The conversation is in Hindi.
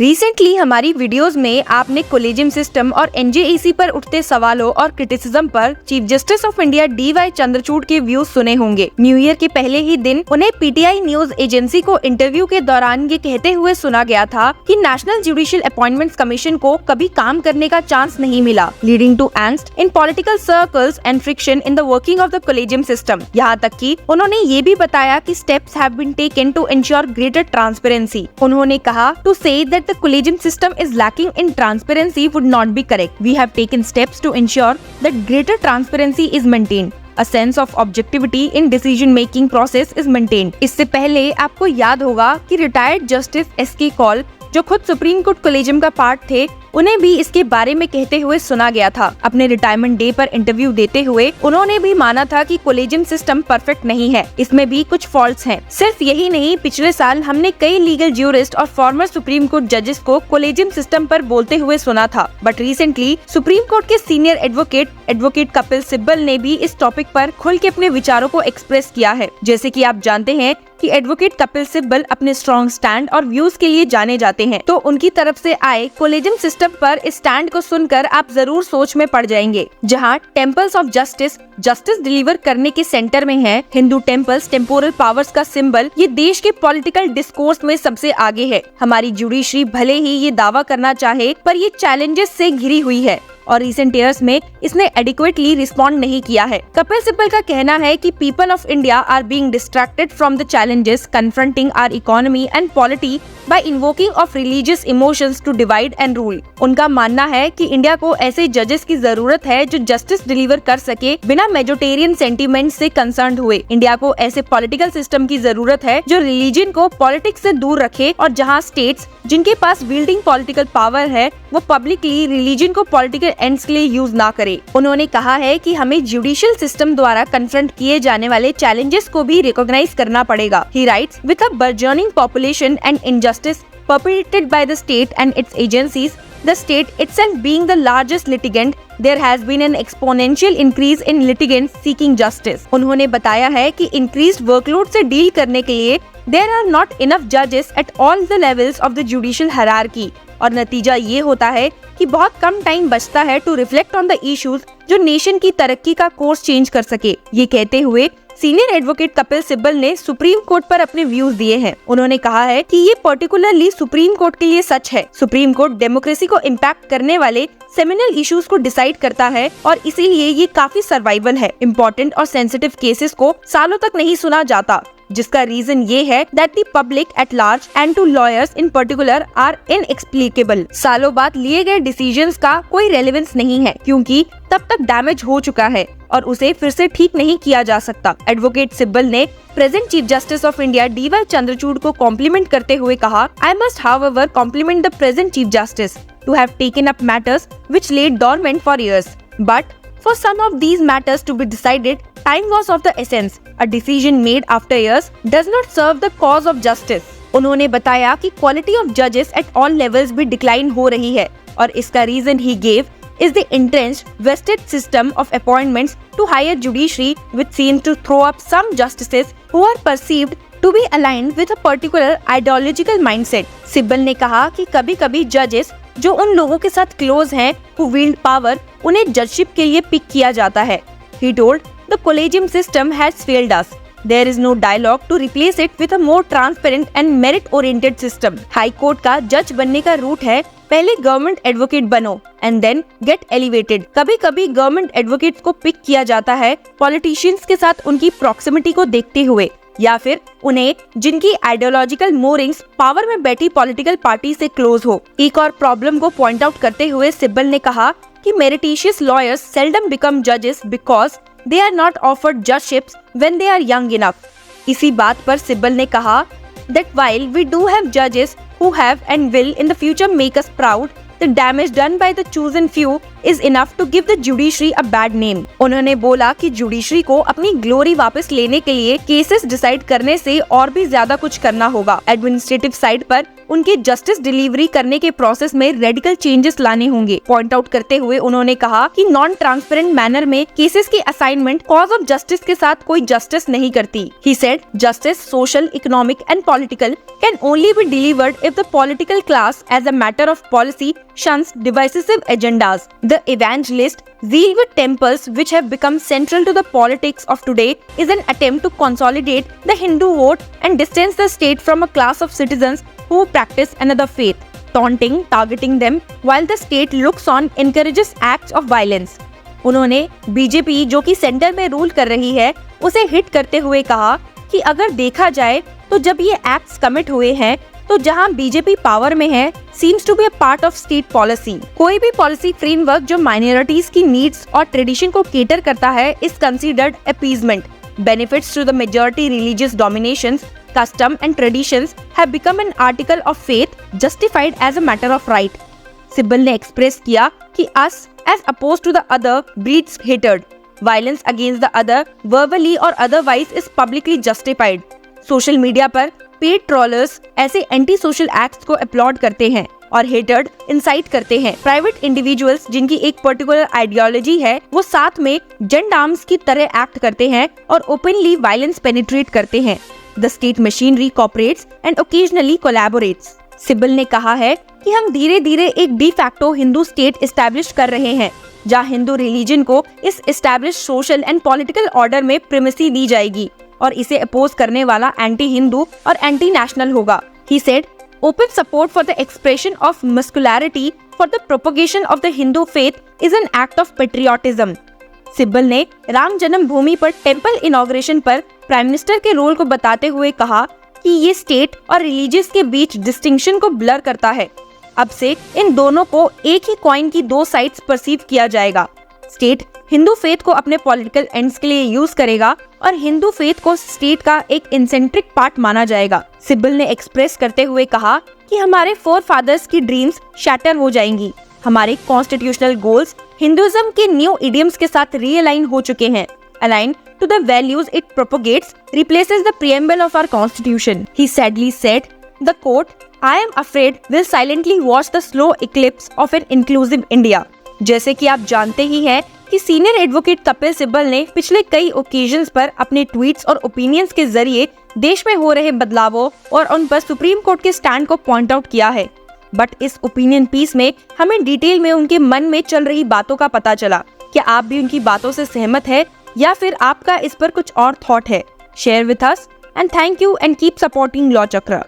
रिसेंटली हमारी वीडियोस में आपने कोलेजियम सिस्टम और एनजेईसी पर उठते सवालों और क्रिटिसिज्म पर chief justice of India DY Chandrachud के व्यूज सुने होंगे। न्यू ईयर के पहले ही दिन उन्हें पीटीआई न्यूज एजेंसी को इंटरव्यू के दौरान ये कहते हुए सुना गया था कि नेशनल जुडिशियल अपॉइंटमेंट्स कमीशन को कभी काम करने का चांस नहीं मिला, leading to angst in political circles and friction in the working of the collegium system. यहाँ तक कि उन्होंने ये भी बताया कि steps have been taken to ensure greater transparency. उन्होंने कहा to say that the collegium system is lacking in transparency would not be correct. We have taken steps to ensure that greater transparency is maintained. A sense of objectivity in decision making process is maintained. इससे पहले आपको याद होगा कि रिटायर्ड जस्टिस एसके कौल, जो खुद सुप्रीम कोर्ट कोलेजियम का पार्ट थे, उन्हें भी इसके बारे में कहते हुए सुना गया था। अपने रिटायरमेंट डे पर इंटरव्यू देते हुए उन्होंने भी माना था कि कोलेजियम सिस्टम परफेक्ट नहीं है, इसमें भी कुछ फॉल्ट्स हैं। सिर्फ यही नहीं, पिछले साल हमने कई लीगल ज्यूरिस्ट और फॉर्मर सुप्रीम कोर्ट जजेस को कोलेजियम सिस्टम पर बोलते हुए सुना था। बट रिसेंटली सुप्रीम कोर्ट के सीनियर एडवोकेट कपिल सिब्बल ने भी इस टॉपिक पर खुल के अपने विचारों को एक्सप्रेस किया है। जैसे कि आप जानते हैं कि एडवोकेट कपिल सिब्बल अपने स्ट्रॉन्ग स्टैंड और व्यूज के लिए जाने जाते हैं, तो उनकी तरफ से आए कोलेजियम सिस्टम पर इस स्टैंड को सुनकर आप जरूर सोच में पड़ जाएंगे। जहां टेम्पल्स ऑफ जस्टिस डिलीवर करने के सेंटर में है, हिंदू टेम्पल्स टेम्पोरल पावर्स का सिंबल ये देश के पॉलिटिकल डिस्कोर्स में सबसे आगे है। हमारी जुडिशरी भले ही ये दावा करना चाहे, पर ये चैलेंजेस से घिरी हुई है और रिसेंट ईयर्स में इसने एडिक्वेटली रिस्पॉन्ड नहीं किया है। कपिल सिब्बल का कहना है कि people of India are being distracted from the challenges confronting our economy and polity by invoking of religious emotions to divide and rule. उनका मानना है कि इंडिया को ऐसे जजेस की जरूरत है जो जस्टिस डिलीवर कर सके बिना मेजोटेरियन सेंटीमेंट से कंसर्न हुए। इंडिया को ऐसे पॉलिटिकल सिस्टम की जरूरत है जो रिलीजन को पॉलिटिक्स से दूर रखे और जहां स्टेट्स जिनके पास विल्डिंग पॉलिटिकल पावर है वो पब्लिकली रिलीजन को पॉलिटिकल एंड्स के लिए यूज ना करे। उन्होंने कहा है कि हमें जुडिशियल सिस्टम द्वारा कन्फ्रंट किए जाने वाले चैलेंजेस को भी रिकॉग्नाइज करना पड़ेगा। ही rights, with a burgeoning population and injustice perpetrated by the state and its agencies, the state itself being the largest litigant, there has been an exponential increase in litigants seeking justice. उन्होंने बताया है कि increased workload से डील करने के लिए there are not enough judges at all the levels of the judicial hierarchy. और नतीजा ये होता है कि बहुत कम टाइम बचता है to reflect on the issues जो नेशन की तरक्की का कोर्स चेंज कर सके। ये कहते हुए सीनियर एडवोकेट कपिल सिब्बल ने सुप्रीम कोर्ट पर अपने व्यूज दिए हैं। उन्होंने कहा है कि ये पर्टिकुलरली सुप्रीम कोर्ट के लिए सच है। सुप्रीम कोर्ट डेमोक्रेसी को इम्पैक्ट करने वाले सेमिनल इश्यूज को डिसाइड करता है और इसीलिए ये काफी सर्वाइवल है। इम्पोर्टेंट और सेंसिटिव केसेस को सालों तक नहीं सुना जाता, जिसका रीजन ये है that the public at large and to lawyers in particular are inexplicable. सालों बाद लिए गए डिसीजंस का कोई रेलेवेंस नहीं है क्योंकि तब तक डैमेज हो चुका है और उसे फिर से ठीक नहीं किया जा सकता। एडवोकेट सिब्बल ने present chief justice of India DY Chandrachud को कॉम्प्लीमेंट करते हुए कहा, I must however compliment the present chief justice to have taken up matters which laid dormant for years, but for some of these matters to be decided, time was of the essence. A decision made after years does not serve the cause of justice. उन्होंने बताया कि quality of judges at all levels भी decline हो रही है और इसका reason he gave is the entrenched vested system of appointments to higher judiciary which seems to throw up some justices who are perceived to be aligned with a particular ideological mindset. Sibal ने कहा कि कभी-कभी जजेस जो उन लोगों के साथ क्लोज हैं who wield power, उन्हें जजशिप के लिए पिक किया जाता है। He told, the collegium system has failed us. There is no dialogue to replace it with a more transparent and merit-oriented system. High court का जज बनने का रूट है पहले गवर्नमेंट एडवोकेट बनो एंड देन गेट एलिवेटेड। कभी कभी गवर्नमेंट एडवोकेट को पिक किया जाता है पॉलिटिशियंस के साथ उनकी प्रॉक्सिमिटी को देखते हुए या फिर उन्हें जिनकी आइडियोलॉजिकल मोरिंग्स पावर में बैठी पॉलिटिकल पार्टी से क्लोज हो। एक और प्रॉब्लम को पॉइंट आउट करते हुए सिब्बल ने कहा कि मेरिटिशियस लॉयर्स सेल्डम बिकम जजेस because they are not offered judgeships when they are young enough. इसी बात पर सिब्बल ने कहा that while we do have judges who have and will in the future make us proud, the damage done by the chosen few is enough to give the judiciary a bad name. उन्होंने बोला कि जुडिशरी को अपनी ग्लोरी वापस लेने के लिए केसेस डिसाइड करने से और भी ज्यादा कुछ करना होगा। एडमिनिस्ट्रेटिव साइड पर उनके जस्टिस डिलीवरी करने के प्रोसेस में रेडिकल चेंजेस लाने होंगे। पॉइंट आउट करते हुए उन्होंने कहा कि नॉन ट्रांसपेरेंट मैनर में केसेस की असाइनमेंट कॉज ऑफ जस्टिस के साथ कोई जस्टिस नहीं करती। He said, justice, social, economic and political can only be delivered if the political class, as a matter of policy, shuns divisive agendas. The evangelist zeal with temples which have become central to the politics of today is an attempt to consolidate the Hindu vote and distance the state from a class of citizens who practice another faith. Taunting, targeting them while the state looks on encourages acts of violence. उन्होंने बीजेपी जो कि सेंटर में रूल कर रही है उसे हिट करते हुए कहा कि अगर देखा जाए तो जब ये एक्ट्स कमिट हुए हैं तो जहां बीजेपी पावर में है seems to be a part of state policy. कोई भी पॉलिसी फ्रेमवर्क जो माइनॉरिटीज की नीड्स और ट्रेडिशन को केटर करता है is considered appeasement. Benefits to the majority religious denominations, custom and traditions have become an article of faith justified as a matter of right. Sibal ने एक्सप्रेस किया कि us as opposed to the other breeds hatred. Violence against the other verbally or otherwise is publicly justified. Social media पर पेड ट्रोलर्स ऐसे एंटी सोशल एक्ट्स को अपलॉड करते हैं और हेटर्ड इंसाइट करते हैं। प्राइवेट इंडिविजुअल्स जिनकी एक पर्टिकुलर आइडियोलॉजी है वो साथ में जेंडार्म्स की तरह एक्ट करते हैं और ओपनली वायलेंस पेनिट्रेट करते हैं। The state machinery cooperates and occasionally collaborates. Sibal ने कहा है कि हम धीरे धीरे एक de facto Hindu state establish कर रहे हैं जहां हिंदू रिलीजन को इस establish social and political order में प्रीमेसी दी जाएगी और इसे अपोज करने वाला एंटी हिंदू और एंटी नेशनल होगा। He said, open support for the expression of muscularity for the propagation of the Hindu faith is an act of patriotism. Sibal ने राम जन्मभूमि पर टेम्पल इनॉग्रेशन पर प्राइम मिनिस्टर के रोल को बताते हुए कहा कि ये स्टेट और रिलीजियस के बीच डिस्टिंक्शन को ब्लर करता है। अब से इन दोनों को एक ही कॉइन की दो साइड्स परसीव किया जाएगा। स्टेट हिंदू फेथ को अपने पॉलिटिकल एंड्स के लिए यूज करेगा और हिंदू फेथ को स्टेट का एक इंसेंट्रिक पार्ट माना जाएगा। सिब्बल ने एक्सप्रेस करते हुए कहा कि हमारे फोर फादर्स की ड्रीम्स शैटर हो जाएंगी। हमारे कॉन्स्टिट्यूशनल गोल्स हिंदुइज्म के न्यू इडियम्स के साथ रीअलाइन हो चुके हैं। Aligned to the values it propagates, replaces the preamble of our constitution. He sadly said, the quote, I am afraid will silently watch the slow eclipse of an inclusive India. जैसे कि आप जानते ही हैं कि सीनियर एडवोकेट कपिल सिब्बल ने पिछले कई ओकेजन्स पर अपने ट्वीट्स और ओपिनियंस के जरिए देश में हो रहे बदलावों और उन पर सुप्रीम कोर्ट के स्टैंड को पॉइंट आउट किया है। बट इस ओपिनियन पीस में हमें डिटेल में उनके मन में चल रही बातों का पता चला। क्या आप भी उनकी बातों से सहमत है या फिर आपका इस पर कुछ और थॉट है? Share with us and thank you and keep supporting law चक्र।